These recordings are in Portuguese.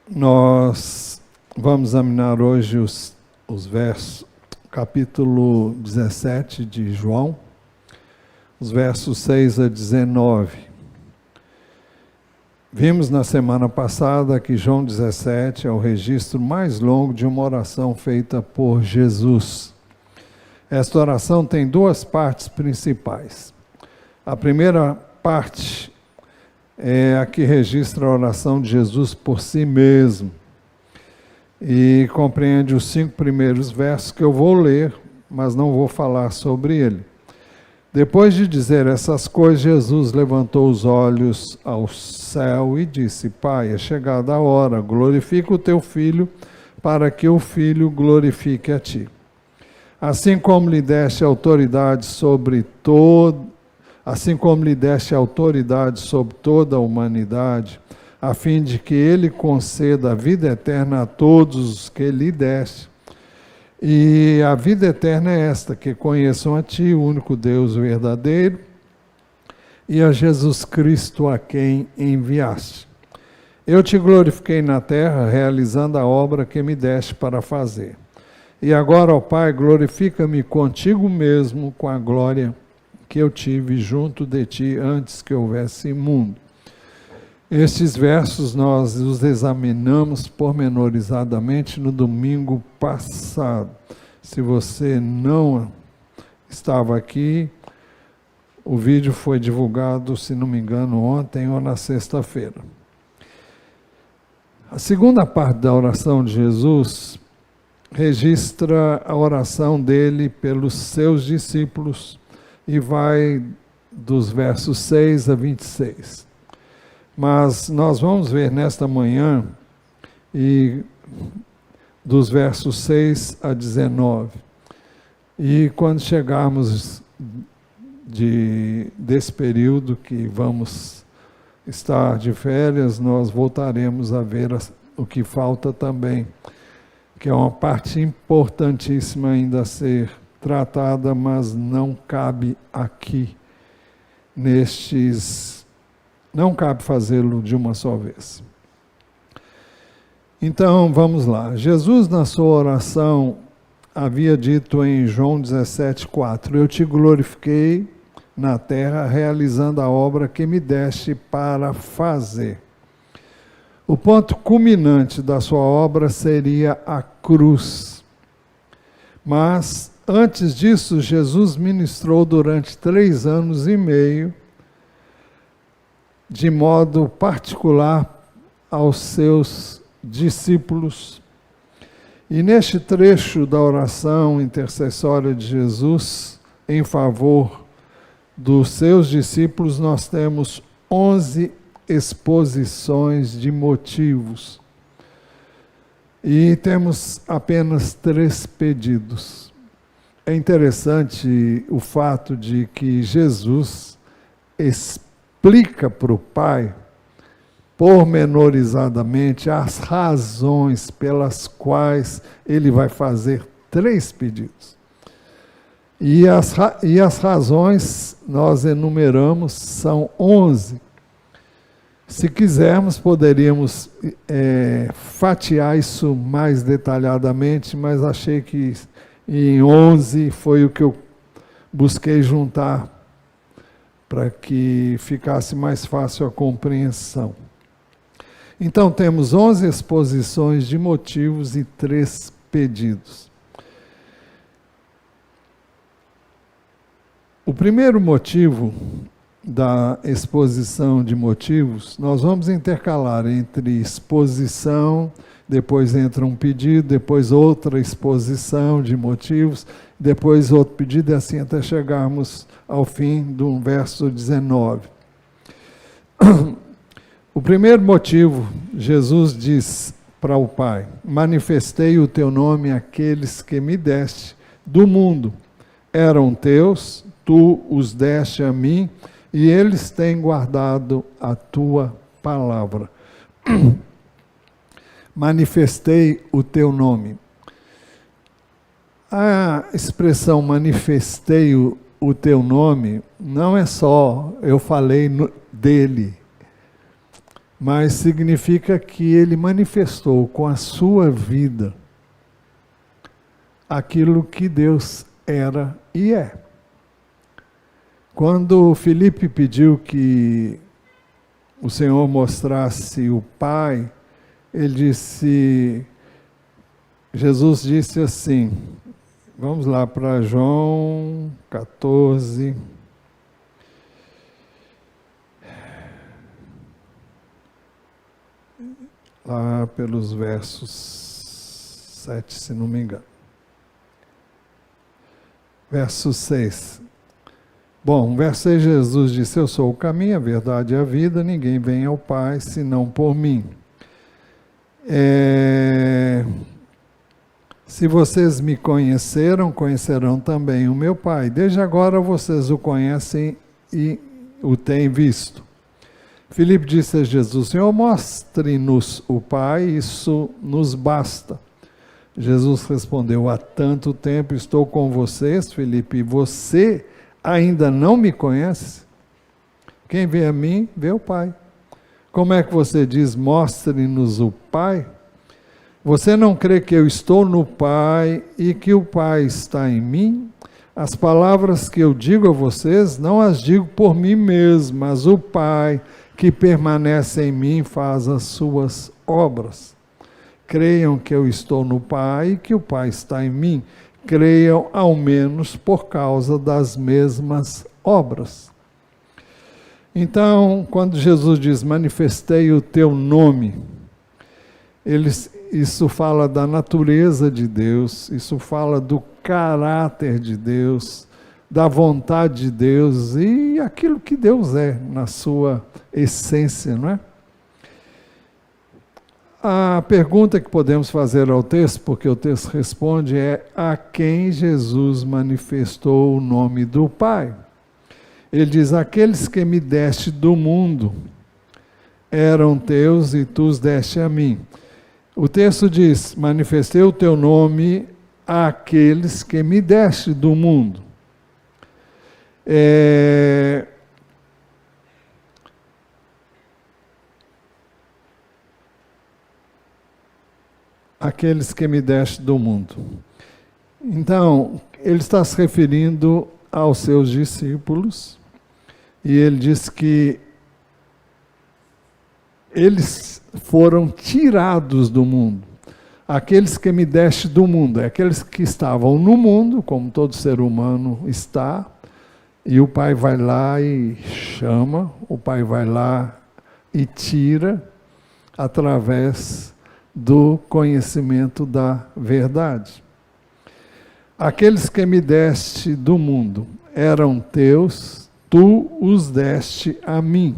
Nós vamos examinar hoje os versos, capítulo 17 de João, os versos 6 a 19. Vimos na semana passada que João 17 é o registro mais longo de uma oração feita por Jesus. Esta oração tem duas partes principais. A primeira parte é a que registra a oração de Jesus por si mesmo e compreende os 5 primeiros versos que eu vou ler, mas não vou falar sobre ele. Depois de dizer essas coisas, Jesus levantou os olhos ao céu e disse: Pai, é chegada a hora, glorifica o teu Filho, para que o Filho glorifique a ti. Assim como lhe deste autoridade sobre toda a humanidade, a fim de que ele conceda a vida eterna a todos os que lhe deste. E a vida eterna é esta, que conheçam a ti, o único Deus verdadeiro, e a Jesus Cristo a quem enviaste. Eu te glorifiquei na terra, realizando a obra que me deste para fazer. E agora, ó Pai, glorifica-me contigo mesmo com a glória que eu tive junto de ti antes que houvesse mundo. Estes versos nós os examinamos pormenorizadamente no domingo passado. Se você não estava aqui, o vídeo foi divulgado, se não me engano, ontem ou na sexta-feira. A segunda parte da oração de Jesus registra a oração dele pelos seus discípulos e vai dos versos 6 a 26. Mas nós vamos ver nesta manhã, e dos versos 6 a 19. E quando chegarmos desse período que vamos estar de férias, nós voltaremos a ver o que falta também, que é uma parte importantíssima ainda a ser tratada, mas não cabe aqui, não cabe fazê-lo de uma só vez. Então, vamos lá. Jesus, na sua oração, havia dito em João 17,4: Eu te glorifiquei na terra, realizando a obra que me deste para fazer. O ponto culminante da sua obra seria a cruz. Mas, antes disso, Jesus ministrou durante 3 anos e meio, de modo particular aos seus discípulos. E neste trecho da oração intercessória de Jesus em favor dos seus discípulos, nós temos 11 exposições de motivos. E temos apenas 3 pedidos. É interessante o fato de que Jesus explica para o Pai, pormenorizadamente, as razões pelas quais ele vai fazer 3 pedidos. E as razões, nós enumeramos, são 11. Se quisermos, poderíamos fatiar isso mais detalhadamente, mas achei que em 11 foi o que eu busquei juntar para que ficasse mais fácil a compreensão. Então, temos 11 exposições de motivos e 3 pedidos. O primeiro motivo da exposição de motivos, nós vamos intercalar entre exposição, depois entra um pedido, depois outra exposição de motivos, depois outro pedido, e assim até chegarmos ao fim do verso 19. O primeiro motivo, Jesus diz para o Pai: manifestei o teu nome àqueles que me deste do mundo. Eram teus, tu os deste a mim, e eles têm guardado a tua palavra. Manifestei o teu nome. A expressão manifestei o teu nome não é só eu falei dele. mas significa que ele manifestou com a sua vida aquilo que Deus era e é. Quando Filipe pediu que o Senhor mostrasse o Pai, Jesus disse assim, vamos lá para João 14, lá pelos versos 7, se não me engano. Verso 6. Bom, verso 6, Jesus disse, eu sou o caminho, a verdade e a vida, ninguém vem ao Pai senão por mim. Se vocês me conheceram, conhecerão também o meu Pai. Desde agora vocês o conhecem e o têm visto. Filipe disse a Jesus, Senhor, mostre-nos o Pai, isso nos basta. Jesus respondeu, há tanto tempo estou com vocês, Filipe, e você ainda não me conhece? Quem vê a mim, vê o Pai. Como é que você diz, mostre-nos o Pai? Você não crê que eu estou no Pai e que o Pai está em mim? As palavras que eu digo a vocês, não as digo por mim mesmo, mas o Pai que permanece em mim faz as suas obras. Creiam que eu estou no Pai e que o Pai está em mim. Creiam ao menos por causa das mesmas obras. Então, quando Jesus diz, manifestei o teu nome, isso fala da natureza de Deus, isso fala do caráter de Deus, da vontade de Deus e aquilo que Deus é na sua essência, não é? A pergunta que podemos fazer ao texto, porque o texto responde, é a quem Jesus manifestou o nome do Pai. Ele diz, aqueles que me deste do mundo eram teus e tu os deste a mim. O texto diz, manifestei o teu nome àqueles que me deste do mundo. Aqueles que me deste do mundo. Então, ele está se referindo aos seus discípulos, e ele diz que eles foram tirados do mundo. Aqueles que me deste do mundo, aqueles que estavam no mundo, como todo ser humano está, e o Pai vai lá e chama, o Pai vai lá e tira, através do conhecimento da verdade. Aqueles que me deste do mundo eram teus, tu os deste a mim.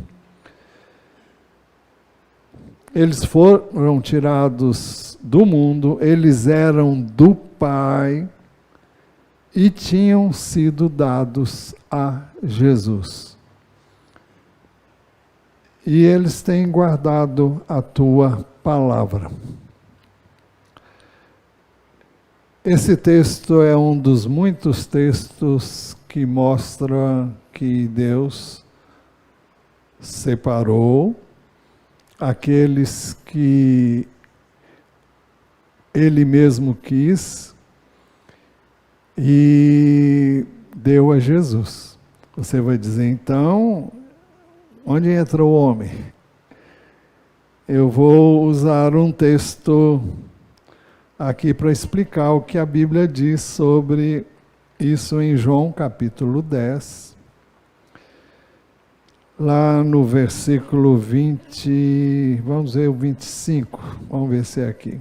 Eles foram tirados do mundo, eles eram do Pai e tinham sido dados a Jesus. E eles têm guardado a tua palavra. Esse texto é um dos muitos textos que mostra que Deus separou aqueles que Ele mesmo quis e deu a Jesus. Você vai dizer, então, onde entra o homem? Eu vou usar um texto aqui para explicar o que a Bíblia diz sobre isso em João capítulo 10. Lá no versículo 20, vamos ver o 25, vamos ver se é aqui.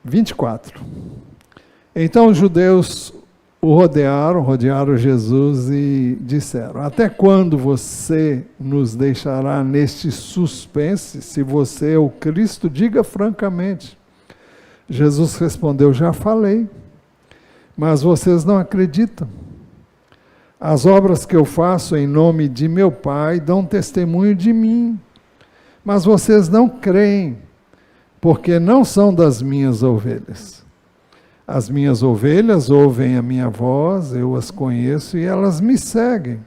24. Então os judeus o rodearam Jesus e disseram, até quando você nos deixará neste suspense? Se você é o Cristo, diga francamente. Jesus respondeu, já falei, mas vocês não acreditam. As obras que eu faço em nome de meu Pai dão testemunho de mim, mas vocês não creem, porque não são das minhas ovelhas. As minhas ovelhas ouvem a minha voz, eu as conheço e elas me seguem.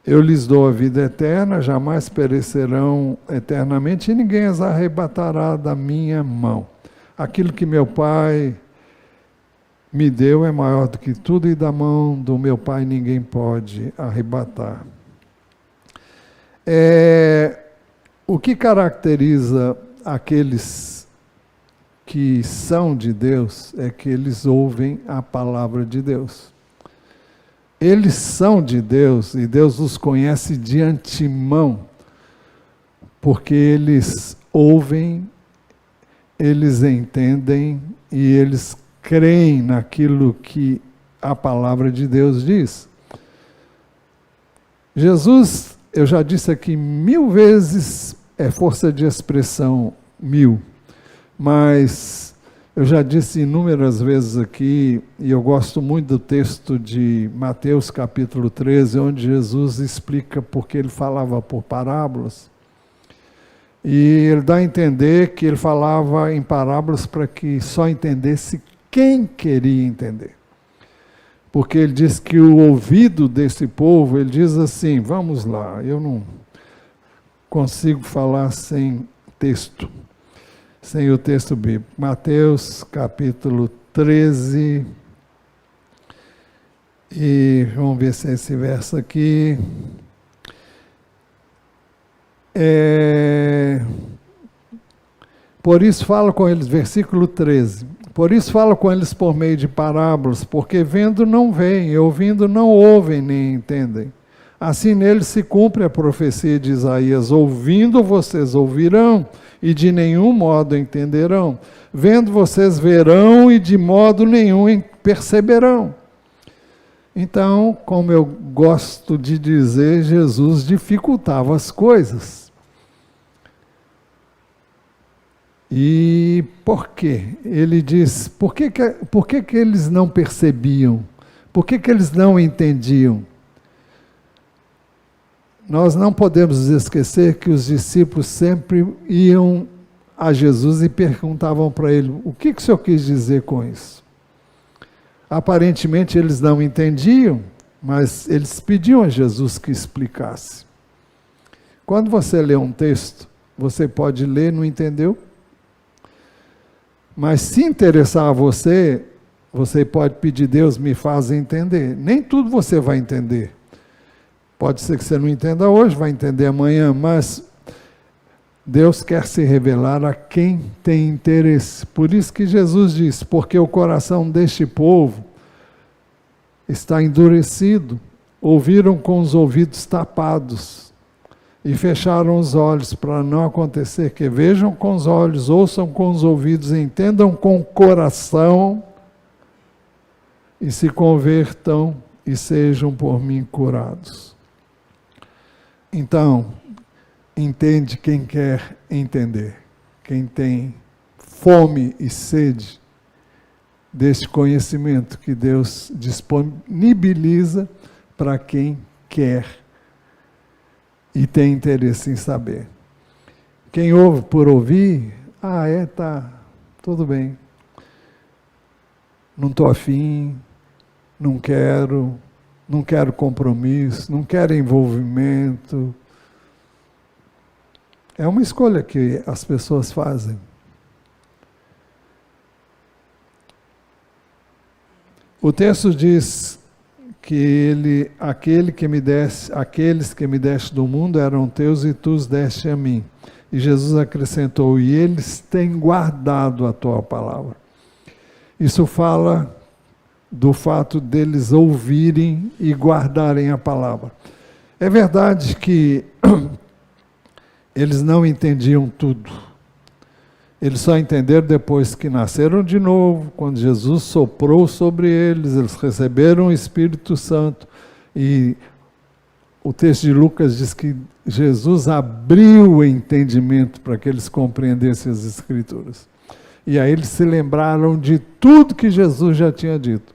Eu lhes dou a vida eterna, jamais perecerão eternamente, e ninguém as arrebatará da minha mão. Aquilo que meu Pai me deu é maior do que tudo, e da mão do meu Pai ninguém pode arrebatar. O que caracteriza aqueles que são de Deus é que eles ouvem a palavra de Deus. Eles são de Deus e Deus os conhece de antemão, porque eles ouvem, eles entendem e eles creem naquilo que a palavra de Deus diz. Jesus, eu já disse aqui 1000 vezes, é força de expressão 1000, mas eu já disse inúmeras vezes aqui, e eu gosto muito do texto de Mateus capítulo 13, onde Jesus explica porque ele falava por parábolas. E ele dá a entender que ele falava em parábolas para que só entendesse quem queria entender. Porque ele diz que o ouvido desse povo, ele diz assim, vamos lá, eu não consigo falar sem texto. Sem o texto bíblico. Mateus capítulo 13, e vamos ver se é esse verso aqui. Por isso fala com eles, versículo 13. Por isso fala com eles por meio de parábolas, porque vendo não veem, ouvindo não ouvem nem entendem. Assim neles se cumpre a profecia de Isaías, ouvindo vocês ouvirão, e de nenhum modo entenderão. Vendo vocês verão, e de modo nenhum perceberão. Então, como eu gosto de dizer, Jesus dificultava as coisas. E por quê? Ele diz, por que eles não percebiam? Por que eles não entendiam? Nós não podemos esquecer que os discípulos sempre iam a Jesus e perguntavam para ele, o que o Senhor quis dizer com isso? Aparentemente eles não entendiam, mas eles pediam a Jesus que explicasse. Quando você lê um texto, você pode ler, não entendeu? Mas se interessar a você, você pode pedir, Deus me faz entender. Nem tudo você vai entender. Pode ser que você não entenda hoje, vai entender amanhã, mas Deus quer se revelar a quem tem interesse. Por isso que Jesus diz, porque o coração deste povo está endurecido, ouviram com os ouvidos tapados e fecharam os olhos para não acontecer que vejam com os olhos, ouçam com os ouvidos, entendam com o coração e se convertam e sejam por mim curados. Então, entende quem quer entender, quem tem fome e sede desse conhecimento que Deus disponibiliza para quem quer e tem interesse em saber. Quem ouve por ouvir, tá, tudo bem. Não estou afim, não quero compromisso, não quero envolvimento. É uma escolha que as pessoas fazem. O texto diz que aqueles que me deste do mundo eram teus e tu os deste a mim. E Jesus acrescentou, e eles têm guardado a tua palavra. Isso fala do fato deles ouvirem e guardarem a palavra. É verdade que eles não entendiam tudo. Eles só entenderam depois que nasceram de novo, quando Jesus soprou sobre eles, eles receberam o Espírito Santo. E o texto de Lucas diz que Jesus abriu o entendimento para que eles compreendessem as Escrituras. E aí eles se lembraram de tudo que Jesus já tinha dito,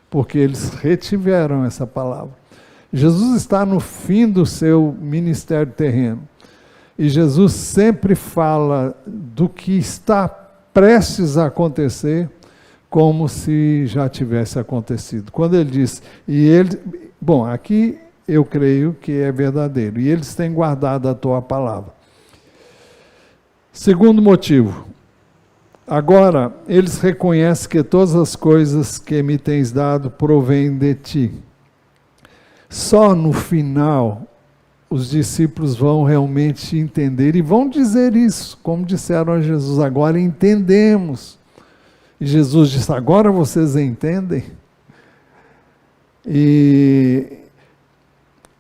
porque eles retiveram essa palavra. Jesus está no fim do seu ministério terreno. E Jesus sempre fala do que está prestes a acontecer, como se já tivesse acontecido. Quando ele diz, aqui eu creio que é verdadeiro. E eles têm guardado a tua palavra. Segundo motivo, agora eles reconhecem que todas as coisas que me tens dado provêm de ti. Só no final os discípulos vão realmente entender e vão dizer isso, como disseram a Jesus, agora entendemos. E Jesus disse, agora vocês entendem? E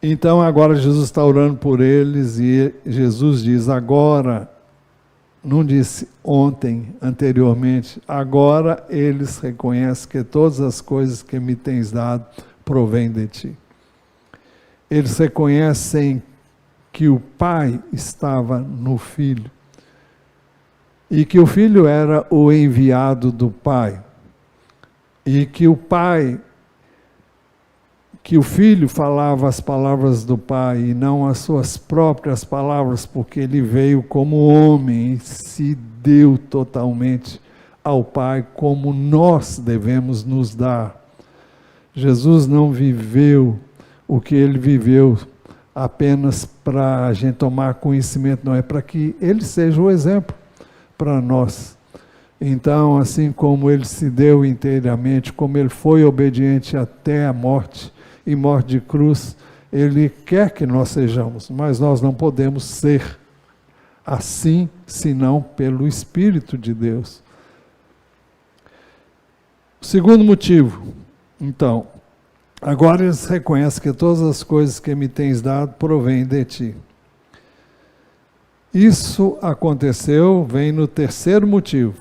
então agora Jesus está orando por eles e Jesus diz, agora, não disse ontem, anteriormente, agora eles reconhecem que todas as coisas que me tens dado provêm de ti. Eles reconhecem que o Pai estava no Filho e que o Filho era o enviado do Pai e que o Filho falava as palavras do Pai e não as suas próprias palavras, porque ele veio como homem e se deu totalmente ao Pai, como nós devemos nos dar. Jesus não viveu o que ele viveu apenas para a gente tomar conhecimento, não, é para que ele seja o exemplo para nós. Então, assim como ele se deu inteiramente, como ele foi obediente até a morte, e morte de cruz, ele quer que nós sejamos, mas nós não podemos ser assim, senão pelo Espírito de Deus. Segundo motivo, então, agora eles reconhecem que todas as coisas que me tens dado provêm de ti. Isso aconteceu, vem no terceiro motivo,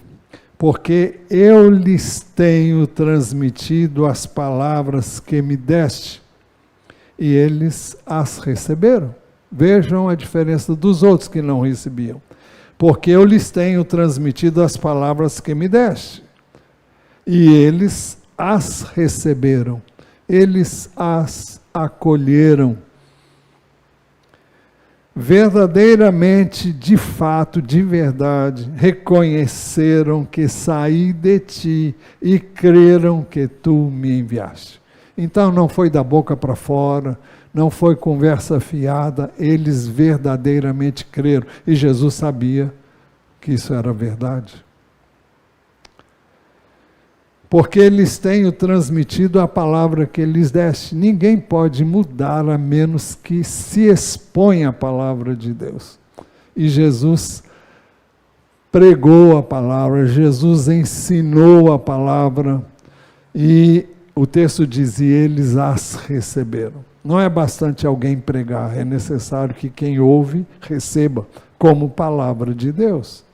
porque eu lhes tenho transmitido as palavras que me deste, e eles as receberam. Vejam a diferença dos outros que não recebiam. Porque eu lhes tenho transmitido as palavras que me deste, e eles as receberam, eles as acolheram. Verdadeiramente, de fato, de verdade, reconheceram que saí de ti e creram que tu me enviaste. Então não foi da boca para fora, não foi conversa fiada, eles verdadeiramente creram. E Jesus sabia que isso era verdade. Porque lhes tenho transmitido a palavra que lhes deste. Ninguém pode mudar a menos que se exponha a palavra de Deus. E Jesus pregou a palavra, Jesus ensinou a palavra, e o texto diz, e eles as receberam. Não é bastante alguém pregar, é necessário que quem ouve receba como palavra de Deus.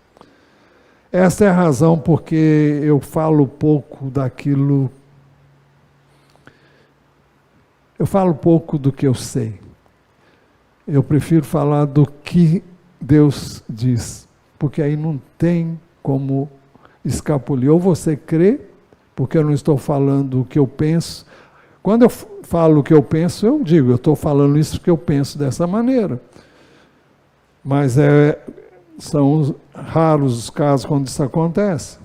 Esta é a razão porque eu falo pouco daquilo, eu falo pouco do que eu sei. Eu prefiro falar do que Deus diz, porque aí não tem como escapulir. Ou você crê, porque eu não estou falando o que eu penso. Quando eu falo o que eu penso, eu digo, eu estou falando isso porque eu penso dessa maneira. Mas são raros os casos quando isso acontece.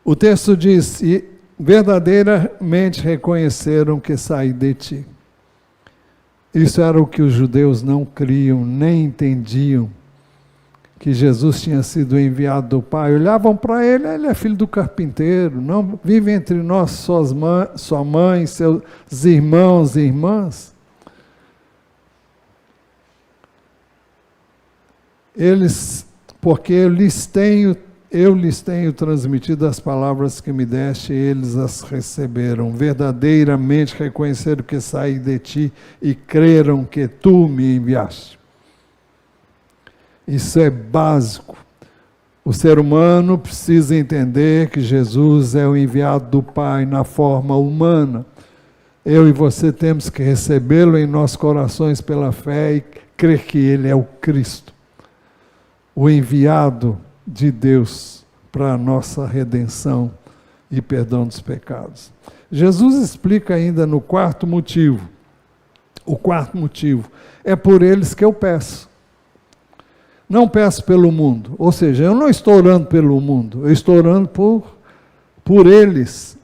O texto diz, e verdadeiramente reconheceram que saí de ti. Isso era o que os judeus não criam, nem entendiam, que Jesus tinha sido enviado do Pai. Olhavam para ele, ele é filho do carpinteiro, não vive entre nós sua mãe, seus irmãos e irmãs. Porque eu lhes tenho transmitido as palavras que me deste, e eles as receberam. Verdadeiramente reconheceram que saí de ti e creram que tu me enviaste. Isso é básico. O ser humano precisa entender que Jesus é o enviado do Pai na forma humana. Eu e você temos que recebê-lo em nossos corações pela fé e crer que ele é o Cristo, o enviado de Deus para a nossa redenção e perdão dos pecados. Jesus explica ainda no quarto motivo. O quarto motivo é por eles que eu peço. Não peço pelo mundo, ou seja, eu não estou orando pelo mundo, eu estou orando por eles.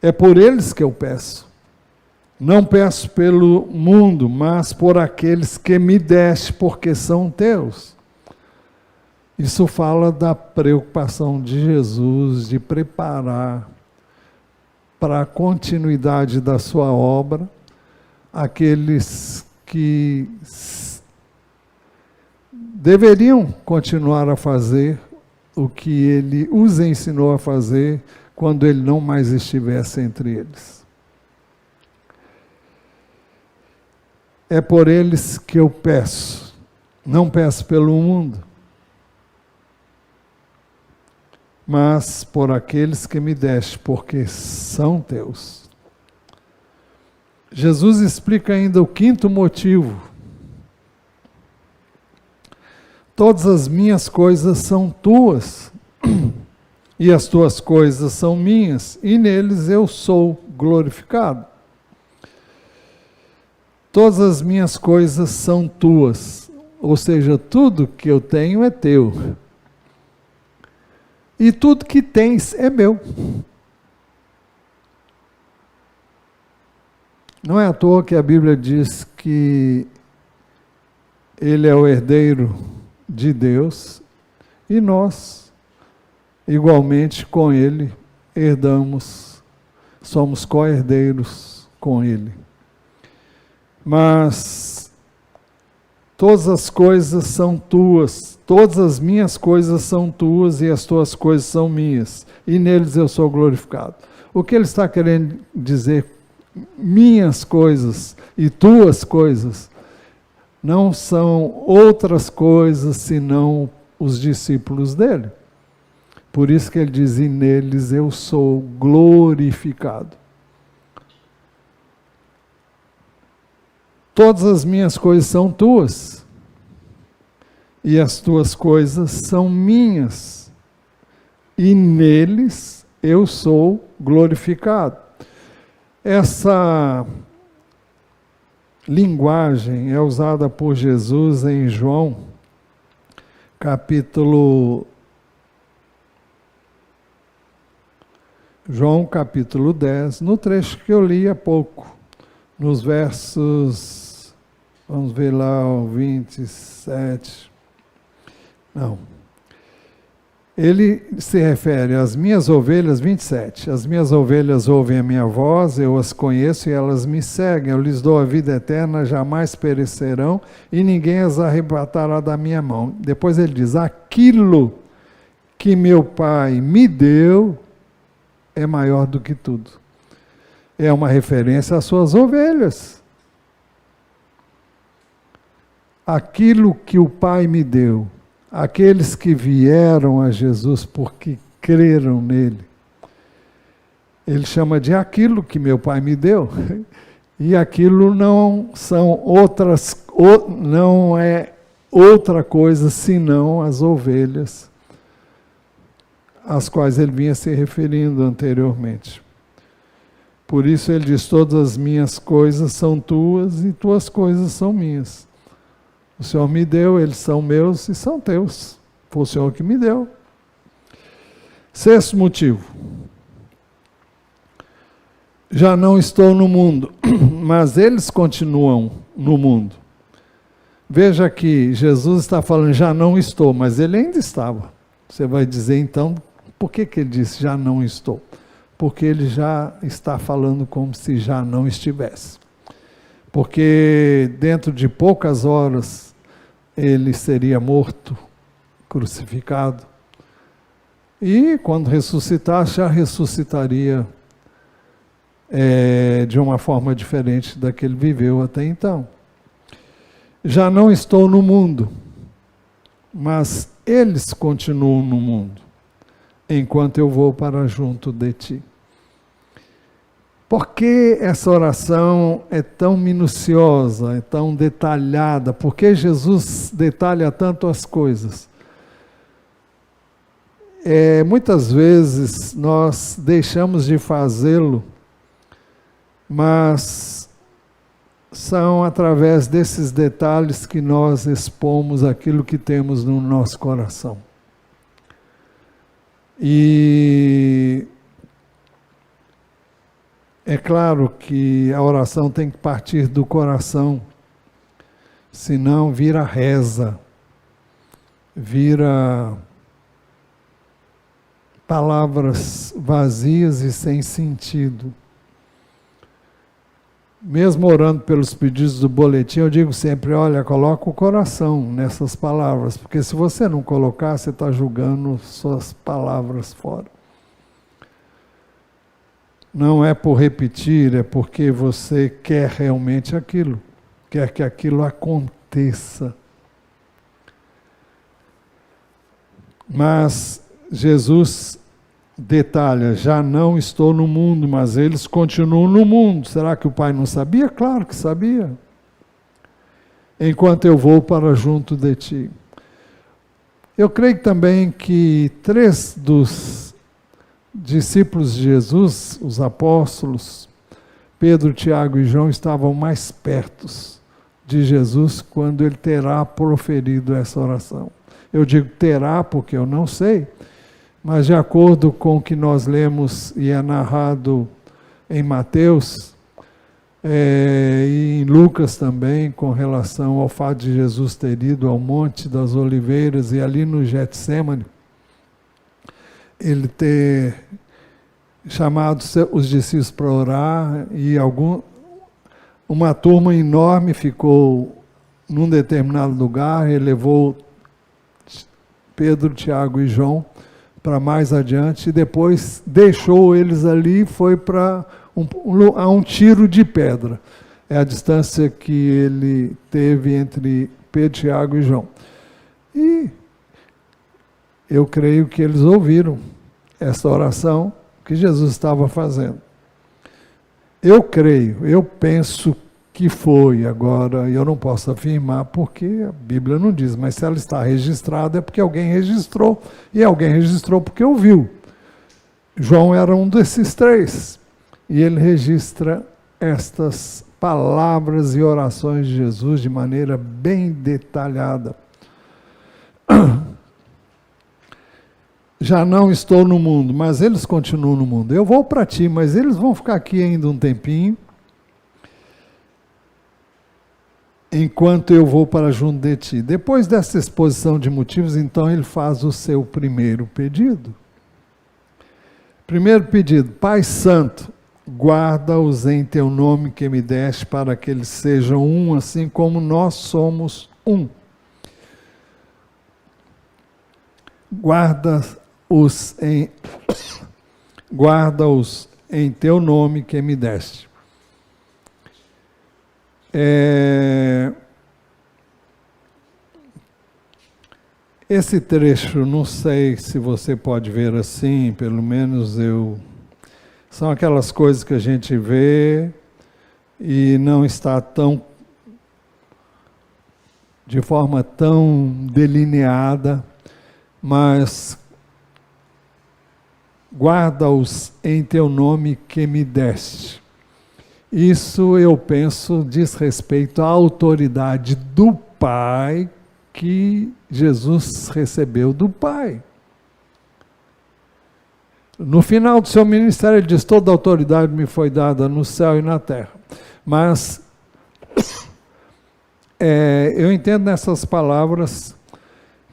É por eles que eu peço. Não peço pelo mundo, mas por aqueles que me deste, porque são teus. Isso fala da preocupação de Jesus de preparar para a continuidade da sua obra aqueles que deveriam continuar a fazer o que ele os ensinou a fazer quando ele não mais estivesse entre eles. É por eles que eu peço, não peço pelo mundo, mas por aqueles que me deste, porque são teus. Jesus explica ainda o quinto motivo. Todas as minhas coisas são tuas, e as tuas coisas são minhas, e neles eu sou glorificado. Todas as minhas coisas são tuas, ou seja, tudo que eu tenho é teu. E tudo que tens é meu. Não é à toa que a Bíblia diz que ele é o herdeiro de Deus e nós, igualmente com ele, herdamos, somos co-herdeiros com ele. Mas todas as coisas são tuas, todas as minhas coisas são tuas e as tuas coisas são minhas, e neles eu sou glorificado. O que ele está querendo dizer, minhas coisas e tuas coisas, não são outras coisas senão os discípulos dele. Por isso que ele diz, e neles eu sou glorificado. Todas as minhas coisas são tuas, e as tuas coisas são minhas, e neles eu sou glorificado. Essa linguagem é usada por Jesus em João, capítulo 10, no trecho que eu li há pouco, nos versos, vamos ver lá, o 27, não. Ele se refere às minhas ovelhas, 27, as minhas ovelhas ouvem a minha voz, eu as conheço e elas me seguem, eu lhes dou a vida eterna, jamais perecerão e ninguém as arrebatará da minha mão. Depois ele diz, aquilo que meu Pai me deu é maior do que tudo. É uma referência às suas ovelhas. Aquilo que o Pai me deu, aqueles que vieram a Jesus porque creram nele, ele chama de aquilo que meu Pai me deu, e aquilo não são outras, não é outra coisa senão as ovelhas, às quais ele vinha se referindo anteriormente. Por isso ele diz, todas as minhas coisas são tuas e tuas coisas são minhas. O Senhor me deu, eles são meus e são teus. Foi o Senhor que me deu. Sexto motivo. Já não estou no mundo, mas eles continuam no mundo. Veja que Jesus está falando, já não estou, mas ele ainda estava. Você vai dizer então, por que ele disse já não estou? Porque ele já está falando como se já não estivesse. Porque dentro de poucas horas ele seria morto, crucificado. E quando ressuscitasse, já ressuscitaria de uma forma diferente da que ele viveu até então. Já não estou no mundo, mas eles continuam no mundo, enquanto eu vou para junto de ti. Por que essa oração é tão minuciosa, é tão detalhada? Por que Jesus detalha tanto as coisas? Muitas vezes nós deixamos de fazê-lo, mas são através desses detalhes que nós expomos aquilo que temos no nosso coração. E É claro que a oração tem que partir do coração, senão vira reza, vira palavras vazias e sem sentido. Mesmo orando pelos pedidos do boletim, eu digo sempre, olha, coloca o coração nessas palavras, porque se você não colocar, você está julgando suas palavras fora. Não é por repetir, é porque você quer realmente aquilo, quer que aquilo aconteça. Mas Jesus detalha, já não estou no mundo, mas eles continuam no mundo. Será que o Pai não sabia? Claro que sabia. Enquanto eu vou para junto de ti. Eu creio também que 3 dos discípulos de Jesus, os apóstolos, Pedro, Tiago e João, estavam mais perto de Jesus quando ele terá proferido essa oração. Eu digo terá porque eu não sei, mas de acordo com o que nós lemos e é narrado em Mateus, e em Lucas também, com relação ao fato de Jesus ter ido ao Monte das Oliveiras e ali no Getsêmani, ele ter chamado os discípulos para orar e uma turma enorme ficou num determinado lugar, ele levou Pedro, Tiago e João para mais adiante e depois deixou eles ali e foi para um tiro de pedra. É a distância que ele teve entre Pedro, Tiago e João. E eu creio que eles ouviram essa oração que Jesus estava fazendo. Eu creio, eu penso que foi, agora eu não posso afirmar porque a Bíblia não diz, mas se ela está registrada é porque alguém registrou, e alguém registrou porque ouviu. João era um desses 3, e ele registra estas palavras e orações de Jesus de maneira bem detalhada. Já não estou no mundo, mas eles continuam no mundo. Eu vou para ti, mas eles vão ficar aqui ainda um tempinho, enquanto eu vou para junto de ti. Depois dessa exposição de motivos, então ele faz o seu primeiro pedido. Primeiro pedido, Pai Santo, guarda-os em teu nome que me deste, para que eles sejam um, assim como nós somos um. Guarda-os em teu nome que me deste. Esse trecho, não sei se você pode ver assim, pelo menos são aquelas coisas que a gente vê e não está de forma tão delineada, mas guarda-os em teu nome que me deste. Isso, eu penso, diz respeito à autoridade do Pai que Jesus recebeu do Pai. No final do seu ministério, ele diz, toda a autoridade me foi dada no céu e na terra. Mas, eu entendo nessas palavras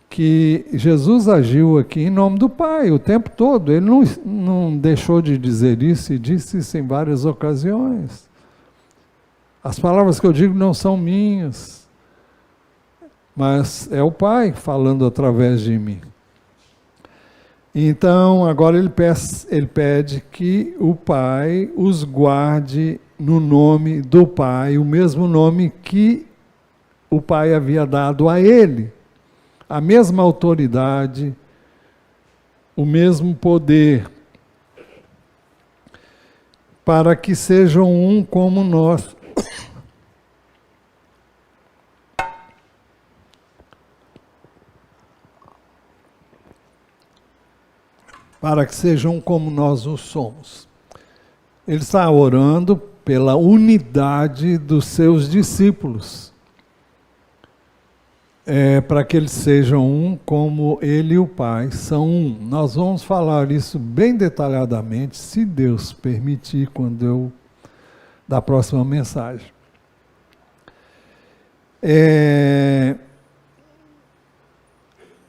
que Jesus agiu aqui em nome do Pai o tempo todo. Ele não deixou de dizer isso e disse isso em várias ocasiões. As palavras que eu digo não são minhas, mas é o Pai falando através de mim. Então, agora ele pede que o Pai os guarde no nome do Pai, o mesmo nome que o Pai havia dado a ele. A mesma autoridade, o mesmo poder, para que sejam um como nós. Para que sejam como nós o somos. Ele está orando pela unidade dos seus discípulos. Para que eles sejam um como ele e o Pai são um. Nós vamos falar isso bem detalhadamente, se Deus permitir, quando eu da próxima mensagem.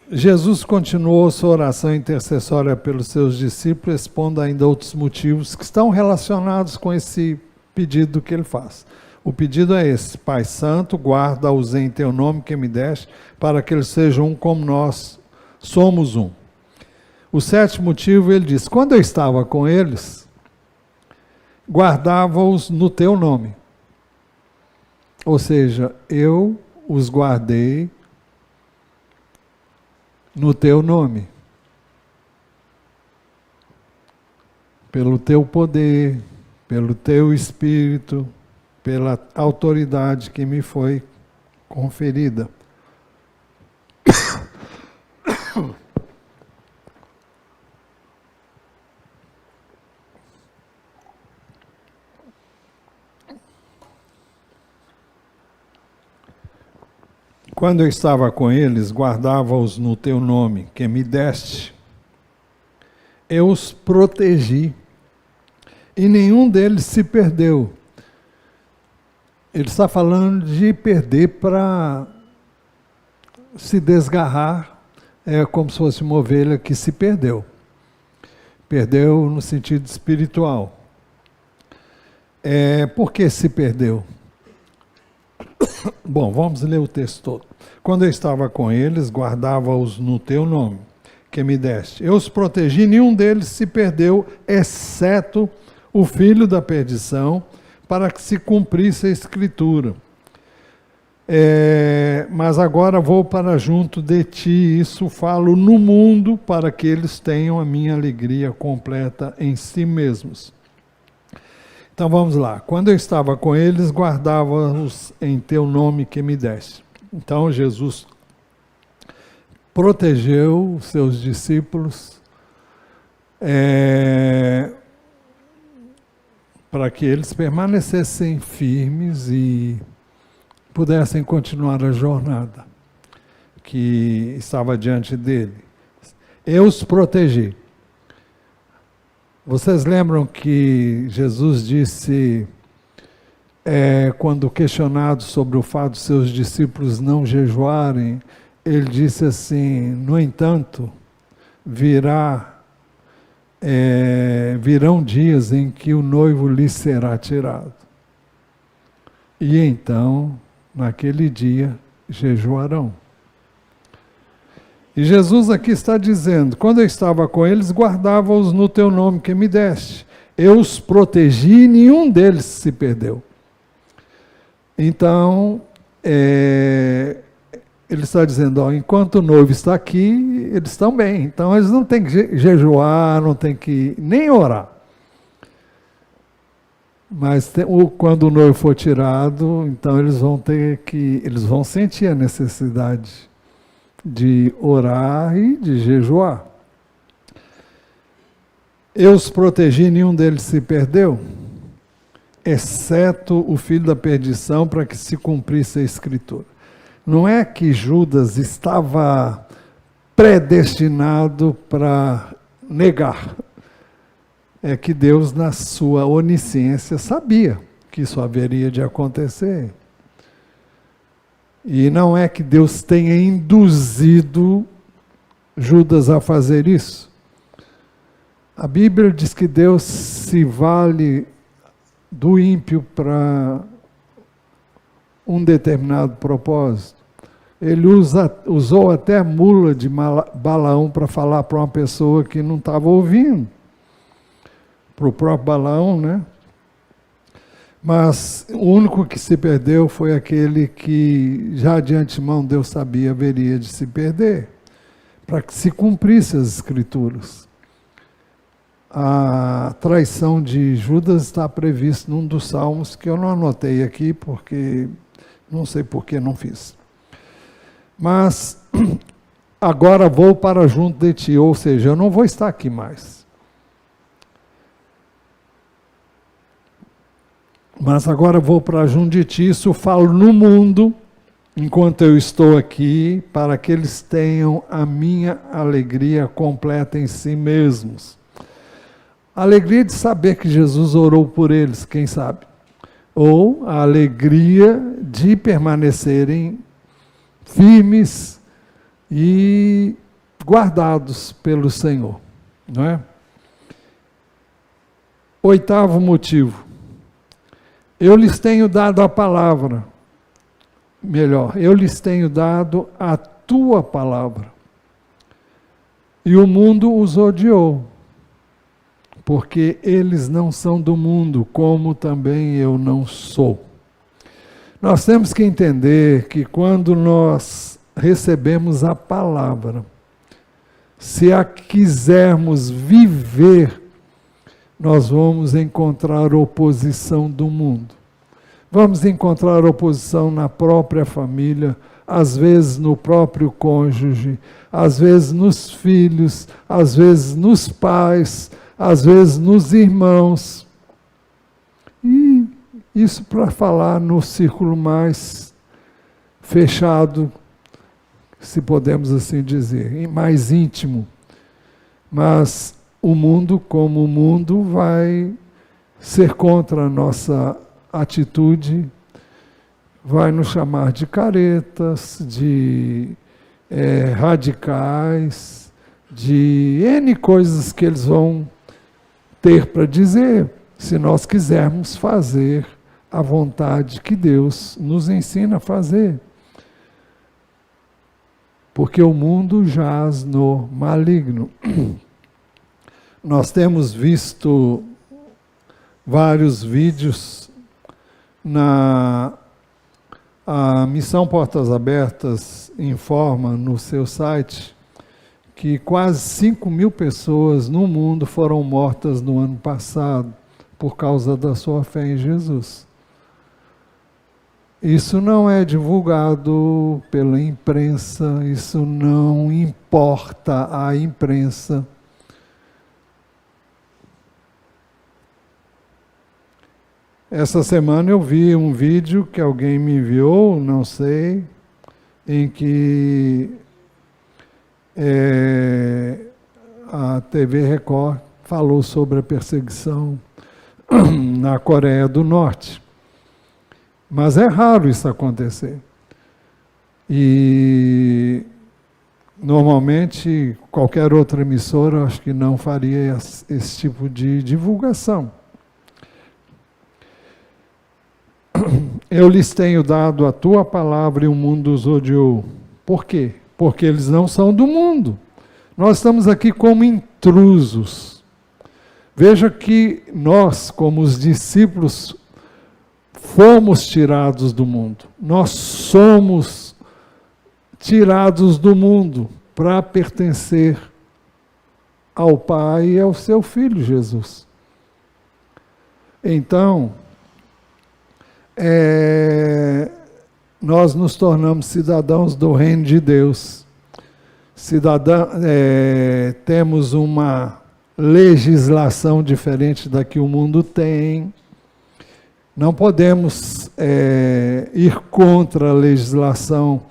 Jesus continuou sua oração intercessória pelos seus discípulos, expondo ainda outros motivos que estão relacionados com esse pedido que ele faz. O pedido é esse: Pai Santo, guarda-os em teu nome que me deste, para que eles sejam um como nós somos um. O sétimo motivo, ele diz: quando eu estava com eles, guardava-os no teu nome. Ou seja, eu os guardei no teu nome, pelo teu poder, pelo teu Espírito, pela autoridade que me foi conferida. Quando eu estava com eles, guardava-os no teu nome, que me deste. Eu os protegi, e nenhum deles se perdeu. Ele está falando de perder para se desgarrar, é como se fosse uma ovelha que se perdeu. Perdeu no sentido espiritual. Por que se perdeu? Bom, vamos ler o texto todo. Quando eu estava com eles, guardava-os no teu nome, que me deste. Eu os protegi, nenhum deles se perdeu, exceto o filho da perdição, para que se cumprisse a Escritura. Mas agora vou para junto de ti, isso falo no mundo, para que eles tenham a minha alegria completa em si mesmos. Então vamos lá. Quando eu estava com eles, guardava-os em teu nome que me deste. Então Jesus protegeu os seus discípulos para que eles permanecessem firmes e pudessem continuar a jornada que estava diante dele. Eu os protegi. Vocês lembram que Jesus disse, quando questionado sobre o fato de seus discípulos não jejuarem, ele disse assim: no entanto, virão dias em que o noivo lhes será tirado. E então, naquele dia, jejuarão. E Jesus aqui está dizendo: quando eu estava com eles, guardava-os no teu nome que me deste. Eu os protegi e nenhum deles se perdeu. Então, ele está dizendo, enquanto o noivo está aqui, eles estão bem. Então, eles não têm que jejuar, não têm que nem orar. Mas quando o noivo for tirado, então eles vão sentir a necessidade de orar e de jejuar. Eu os protegi, nenhum deles se perdeu, exceto o filho da perdição, para que se cumprisse a Escritura. Não é que Judas estava predestinado para negar. É que Deus, na sua onisciência, sabia que isso haveria de acontecer. E não é que Deus tenha induzido Judas a fazer isso. A Bíblia diz que Deus se vale do ímpio para um determinado propósito. Ele usou até a mula de Balaão para falar para uma pessoa que não estava ouvindo. Para o próprio Balaão, né? Mas o único que se perdeu foi aquele que já de antemão Deus sabia haveria de se perder, para que se cumprisse as Escrituras. A traição de Judas está prevista num dos salmos que eu não anotei aqui, porque não sei por que não fiz. Mas agora vou para junto de ti, ou seja, eu não vou estar aqui mais. Mas agora vou para junto de ti, isso falo no mundo, enquanto eu estou aqui, para que eles tenham a minha alegria completa em si mesmos. A alegria de saber que Jesus orou por eles, quem sabe? ou a alegria de permanecerem firmes e guardados pelo Senhor, não é? Oitavo motivo. Eu lhes tenho dado a palavra. Melhor, eu lhes tenho dado a tua palavra. E o mundo os odiou, porque eles não são do mundo, como também eu não sou. Nós temos que entender que quando nós recebemos a palavra, se a quisermos viver, nós vamos encontrar oposição do mundo. Vamos encontrar oposição na própria família, às vezes no próprio cônjuge, às vezes nos filhos, às vezes nos pais, às vezes nos irmãos. E isso para falar no círculo mais fechado, se podemos assim dizer, mais íntimo. Mas o mundo, como o mundo, vai ser contra a nossa atitude, vai nos chamar de caretas, de radicais, de N coisas que eles vão ter para dizer, se nós quisermos fazer a vontade que Deus nos ensina a fazer. Porque o mundo jaz no maligno. Nós temos visto vários vídeos a Missão Portas Abertas informa no seu site que quase 5.000 pessoas no mundo foram mortas no ano passado por causa da sua fé em Jesus. Isso não é divulgado pela imprensa, isso não importa à imprensa. Essa semana eu vi um vídeo que alguém me enviou, não sei, em que a TV Record falou sobre a perseguição na Coreia do Norte. Mas é raro isso acontecer. E normalmente qualquer outra emissora acho que não faria esse tipo de divulgação. Eu lhes tenho dado a tua palavra e o mundo os odiou. Por quê? Porque eles não são do mundo. Nós estamos aqui como intrusos. Veja que nós, como os discípulos, fomos tirados do mundo. Nós somos tirados do mundo para pertencer ao Pai e ao seu Filho Jesus. Então, nós nos tornamos cidadãos do reino de Deus. Temos uma legislação diferente da que o mundo tem. Não podemos ir contra a legislação,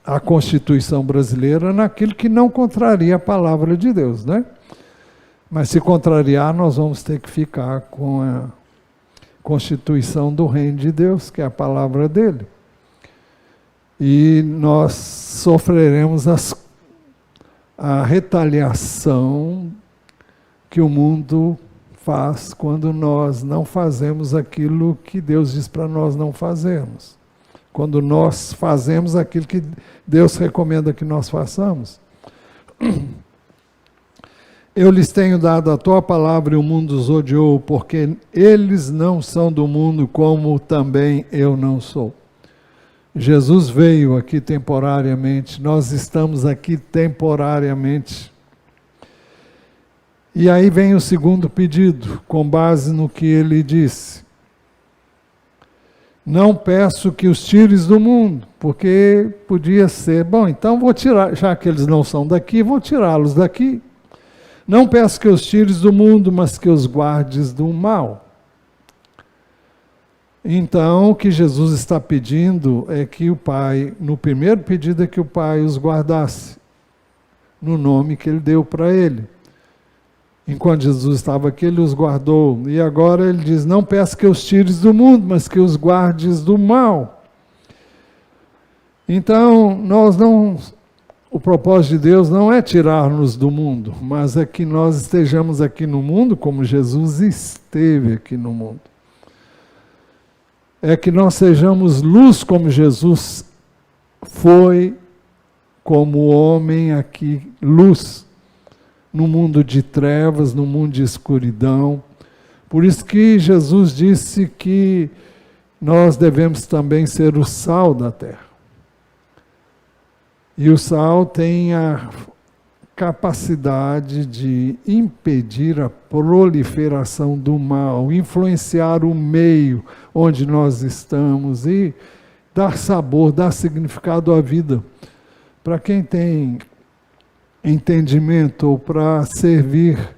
a Constituição brasileira, naquilo que não contraria a palavra de Deus, né? Mas se contrariar, nós vamos ter que ficar com a Constituição do Reino de Deus, que é a palavra dele. E nós sofreremos a retaliação que o mundo faz quando nós não fazemos aquilo que Deus diz para nós não fazermos. Quando nós fazemos aquilo que Deus recomenda que nós façamos. Eu lhes tenho dado a tua palavra e o mundo os odiou, porque eles não são do mundo, como também eu não sou. Jesus veio aqui temporariamente, nós estamos aqui temporariamente. E aí vem o segundo pedido, com base no que ele disse. Não peço que os tires do mundo, porque podia ser, bom, então vou tirar, já que eles não são daqui, vou tirá-los daqui. Não peço que os tires do mundo, mas que os guardes do mal. Então, o que Jesus está pedindo é que o Pai, no primeiro pedido é que o Pai os guardasse, no nome que ele deu para ele. Enquanto Jesus estava aqui, ele os guardou. E agora ele diz, não peço que os tires do mundo, mas que os guardes do mal. Então, o propósito de Deus não é tirar-nos do mundo, mas é que nós estejamos aqui no mundo como Jesus esteve aqui no mundo. É que nós sejamos luz como Jesus foi, como homem aqui, luz, no mundo de trevas, no mundo de escuridão. Por isso que Jesus disse que nós devemos também ser o sal da terra. E o sal tem a capacidade de impedir a proliferação do mal, influenciar o meio onde nós estamos e dar sabor, dar significado à vida. Para quem tem entendimento ou para servir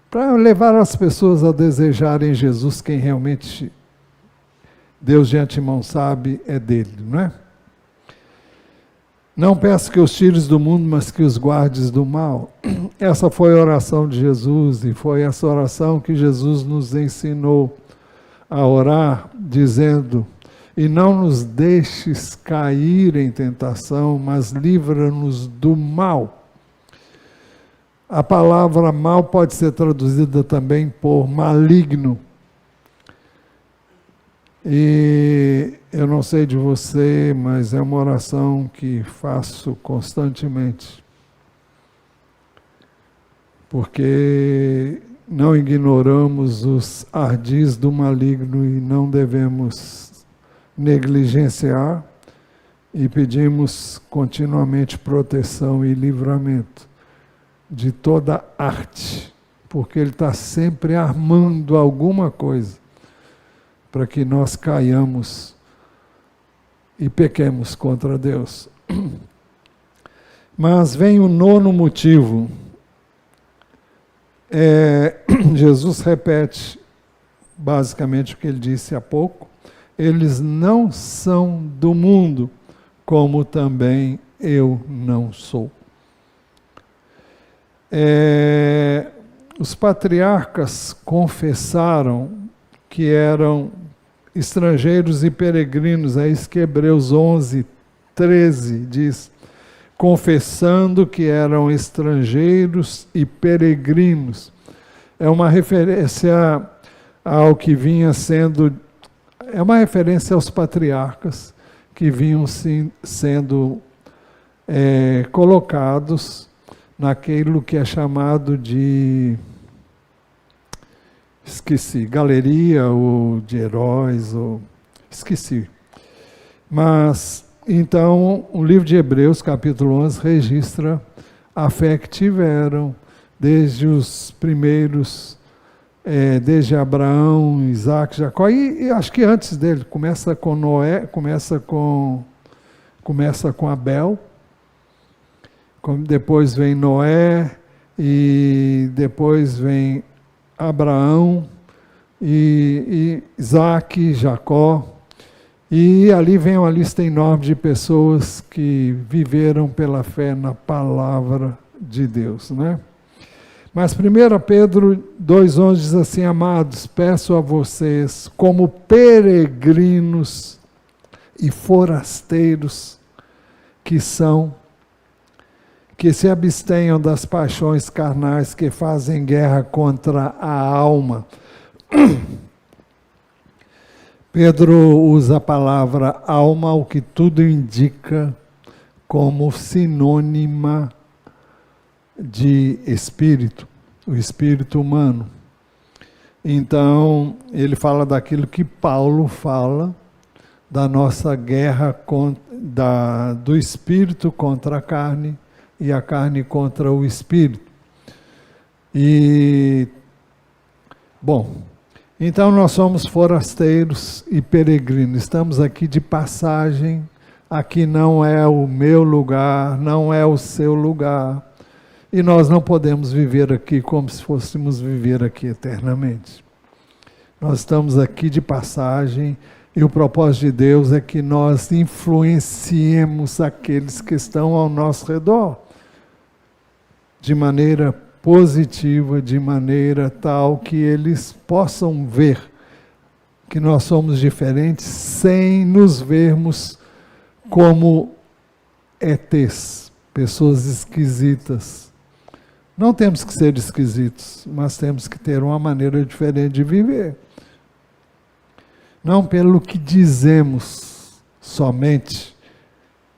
para levar as pessoas a desejarem Jesus, quem realmente Deus de antemão sabe é dele, não é? Não peço que os tires do mundo, mas que os guardes do mal. Essa foi a oração de Jesus e foi essa oração que Jesus nos ensinou a orar, dizendo, e não nos deixes cair em tentação, mas livra-nos do mal. A palavra mal pode ser traduzida também por maligno. E eu não sei de você, mas é uma oração que faço constantemente. Porque não ignoramos os ardis do maligno e não devemos negligenciar e pedimos continuamente proteção e livramento de toda arte, porque ele está sempre armando alguma coisa para que nós caiamos e pequemos contra Deus. Mas vem o nono motivo. Jesus repete basicamente o que ele disse há pouco. Eles não são do mundo, como também eu não sou. Os patriarcas confessaram que eram estrangeiros e peregrinos. É isso que Hebreus 11:13 diz. Confessando que eram estrangeiros e peregrinos. É uma referência ao que vinha sendo, é uma referência aos patriarcas que vinham sendo colocados naquilo que é chamado de, galeria ou de heróis, esqueci. Mas, então, o livro de Hebreus, capítulo 11, registra a fé que tiveram desde os primeiros, desde Abraão, Isaac, Jacó, e acho que antes dele, começa com Noé, começa com Abel, depois vem Noé, e depois vem Abraão, e Isaac, Jacó, e ali vem uma lista enorme de pessoas que viveram pela fé na palavra de Deus, né? Mas 1 Pedro 2,11 diz assim: amados, peço a vocês, como peregrinos e forasteiros que são, que se abstenham das paixões carnais que fazem guerra contra a alma. Pedro usa a palavra alma, o que tudo indica, como sinônima de espírito, o espírito humano. Então, ele fala daquilo que Paulo fala, da nossa guerra do espírito contra a carne e a carne contra o espírito. Então nós somos forasteiros e peregrinos, estamos aqui de passagem, aqui não é o meu lugar, não é o seu lugar, e nós não podemos viver aqui como se fôssemos viver aqui eternamente. Nós estamos aqui de passagem, e o propósito de Deus é que nós influenciemos aqueles que estão ao nosso redor, de maneira positiva, de maneira tal que eles possam ver que nós somos diferentes sem nos vermos como ETs, pessoas esquisitas. Não temos que ser esquisitos, mas temos que ter uma maneira diferente de viver. Não pelo que dizemos somente,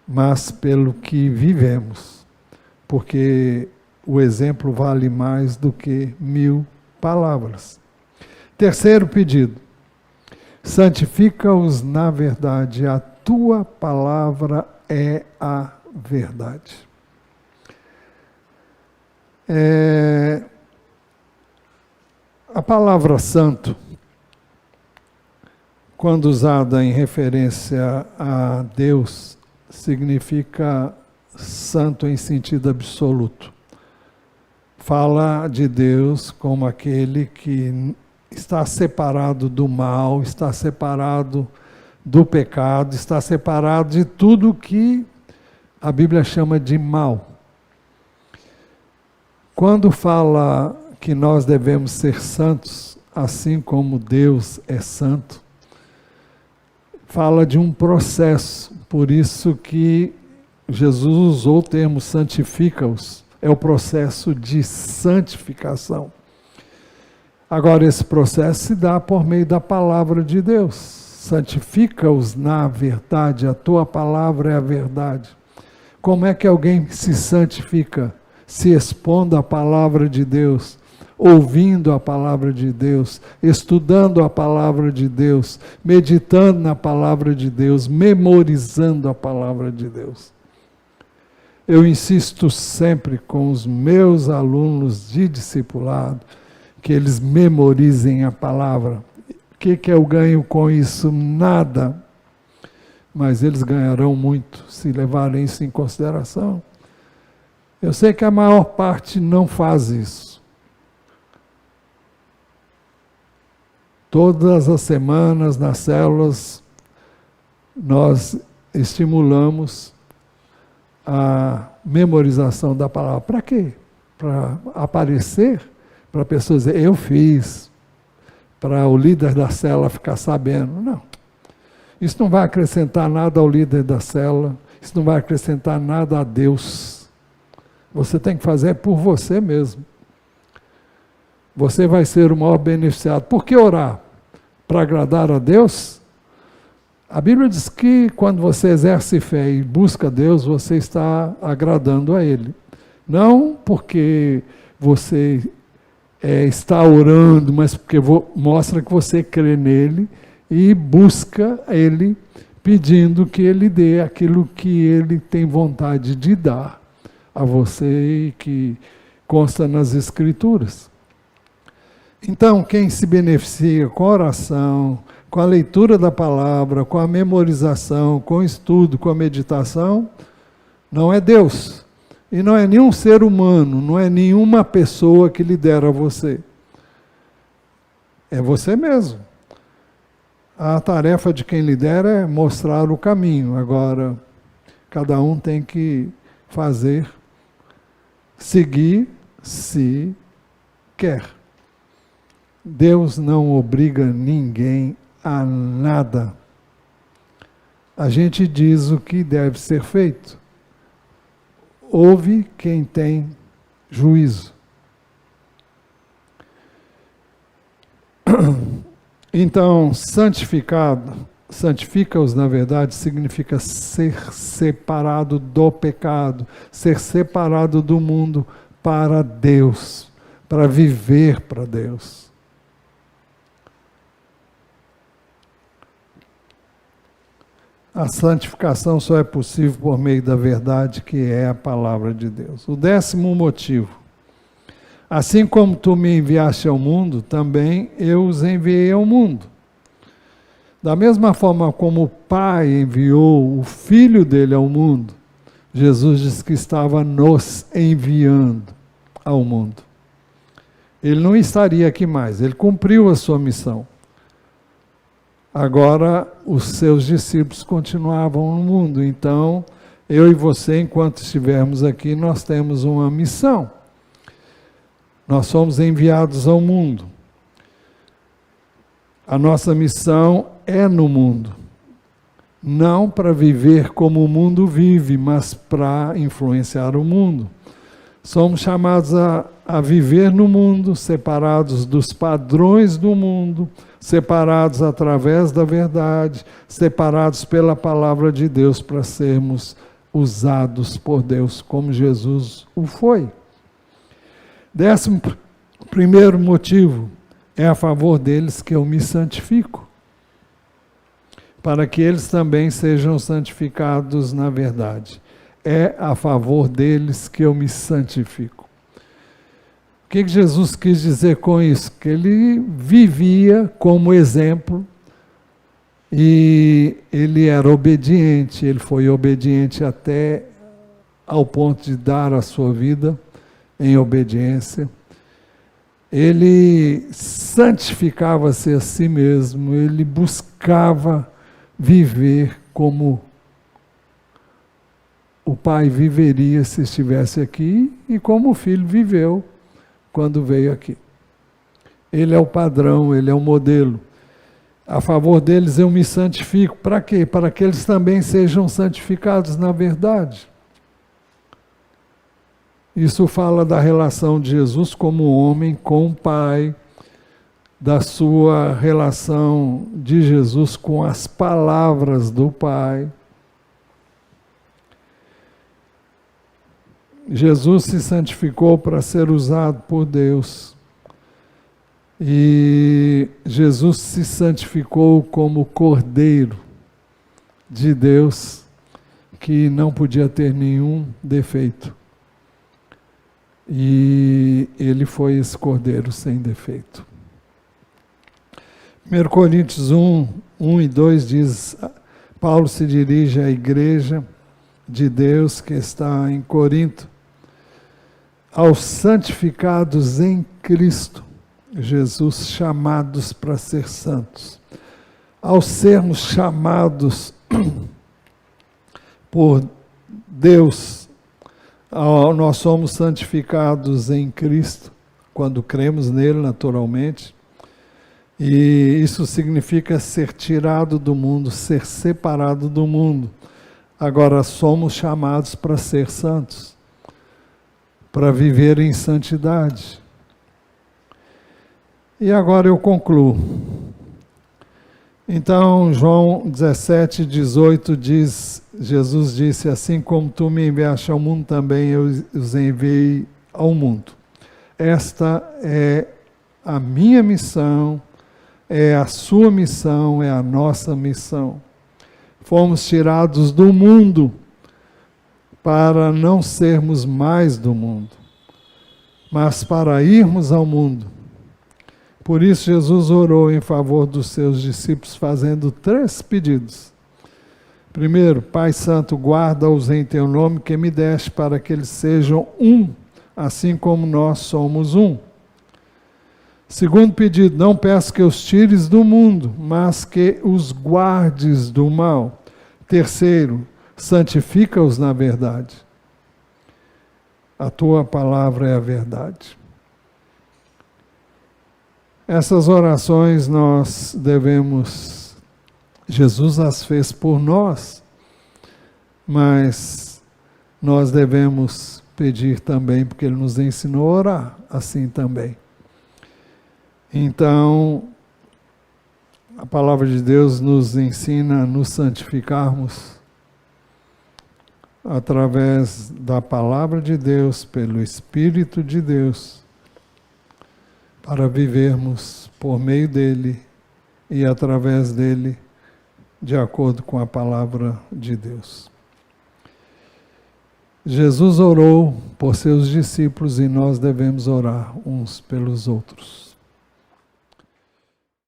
mas pelo que vivemos. Porque o exemplo vale mais do que 1000 palavras. Terceiro pedido. Santifica-os na verdade, a tua palavra é a verdade. A palavra santo, quando usada em referência a Deus, significa santo em sentido absoluto. Fala de Deus como aquele que está separado do mal, está separado do pecado, está separado de tudo que a Bíblia chama de mal. Quando fala que nós devemos ser santos, assim como Deus é santo, fala de um processo, por isso que Jesus usou o termo santifica-os, é o processo de santificação. Agora, esse processo se dá por meio da palavra de Deus. Santifica-os na verdade, a tua palavra é a verdade. Como é que alguém se santifica? Se expondo à palavra de Deus, ouvindo a palavra de Deus, estudando a palavra de Deus, meditando na palavra de Deus, memorizando a palavra de Deus. Eu insisto sempre com os meus alunos de discipulado, que eles memorizem a palavra. O que eu ganho com isso? Nada. Mas eles ganharão muito se levarem isso em consideração. Eu sei que a maior parte não faz isso. Todas as semanas nas células nós estimulamos a memorização da palavra. Para quê? Para aparecer, para a pessoa dizer, eu fiz, para o líder da célula ficar sabendo. Não. Isso não vai acrescentar nada ao líder da célula, isso não vai acrescentar nada a Deus. Você tem que fazer por você mesmo. Você vai ser o maior beneficiado. Por que orar? Para agradar a Deus? A Bíblia diz que quando você exerce fé e busca Deus, você está agradando a Ele. Não porque você está orando, mas porque mostra que você crê nele e busca Ele, pedindo que Ele dê aquilo que Ele tem vontade de dar a você e que consta nas Escrituras. Então, quem se beneficia com a oração, com a leitura da palavra, com a memorização, com o estudo, com a meditação, não é Deus. E não é nenhum ser humano, não é nenhuma pessoa que lidera você. É você mesmo. A tarefa de quem lidera é mostrar o caminho. Agora, cada um tem que fazer, seguir, se quer. Deus não obriga ninguém a nada. A gente diz o que deve ser feito. Ouve quem tem juízo. Então, santifica-os na verdade, significa ser separado do pecado, ser separado do mundo para Deus, para viver para Deus. A santificação só é possível por meio da verdade, que é a palavra de Deus. O 10º motivo. Assim como tu me enviaste ao mundo, também eu os enviei ao mundo. Da mesma forma como o Pai enviou o Filho dele ao mundo, Jesus disse que estava nos enviando ao mundo. Ele não estaria aqui mais, ele cumpriu a sua missão. Agora, os seus discípulos continuavam no mundo. Então, eu e você, enquanto estivermos aqui, nós temos uma missão. Nós somos enviados ao mundo. A nossa missão é no mundo. Não para viver como o mundo vive, mas para influenciar o mundo. Somos chamados a viver no mundo, separados dos padrões do mundo, separados através da verdade, separados pela palavra de Deus para sermos usados por Deus, como Jesus o foi. 11º motivo, é a favor deles que eu me santifico, para que eles também sejam santificados na verdade. É a favor deles que eu me santifico. O que Jesus quis dizer com isso? Que ele vivia como exemplo e ele era obediente, ele foi obediente até ao ponto de dar a sua vida em obediência. Ele santificava-se a si mesmo, ele buscava viver como o Pai viveria se estivesse aqui e como o Filho viveu quando veio aqui. Ele é o padrão, ele é o modelo. A favor deles eu me santifico. Para quê? Para que eles também sejam santificados na verdade. Isso fala da relação de Jesus como homem com o Pai, da sua relação de Jesus com as palavras do Pai. Jesus se santificou para ser usado por Deus. E Jesus se santificou como Cordeiro de Deus, que não podia ter nenhum defeito. E ele foi esse Cordeiro sem defeito. 1 Coríntios 1 e 2 diz, Paulo se dirige à igreja de Deus que está em Corinto, aos santificados em Cristo Jesus, chamados para ser santos. Ao sermos chamados por Deus, nós somos santificados em Cristo, quando cremos nele naturalmente, e isso significa ser tirado do mundo, ser separado do mundo. Agora somos chamados para ser santos, para viver em santidade. E agora eu concluo. Então, João 17:18 diz, Jesus disse, assim como tu me enviaste ao mundo, também eu os enviei ao mundo. Esta é a minha missão, é a sua missão, é a nossa missão. Fomos tirados do mundo para não sermos mais do mundo, mas para irmos ao mundo. Por isso Jesus orou em favor dos seus discípulos, fazendo 3 pedidos. Primeiro, Pai Santo, guarda-os em teu nome que me deste, para que eles sejam um, assim como nós somos um. Segundo pedido, não peço que os tires do mundo, mas que os guardes do mal. Terceiro, santifica-os na verdade. A tua palavra é a verdade. Essas orações nós devemos, Jesus as fez por nós, mas nós devemos pedir também, porque Ele nos ensinou a orar assim também. Então, a palavra de Deus nos ensina a nos santificarmos através da palavra de Deus, pelo Espírito de Deus, para vivermos por meio dele e através dele, de acordo com a palavra de Deus. Jesus orou por seus discípulos e nós devemos orar uns pelos outros.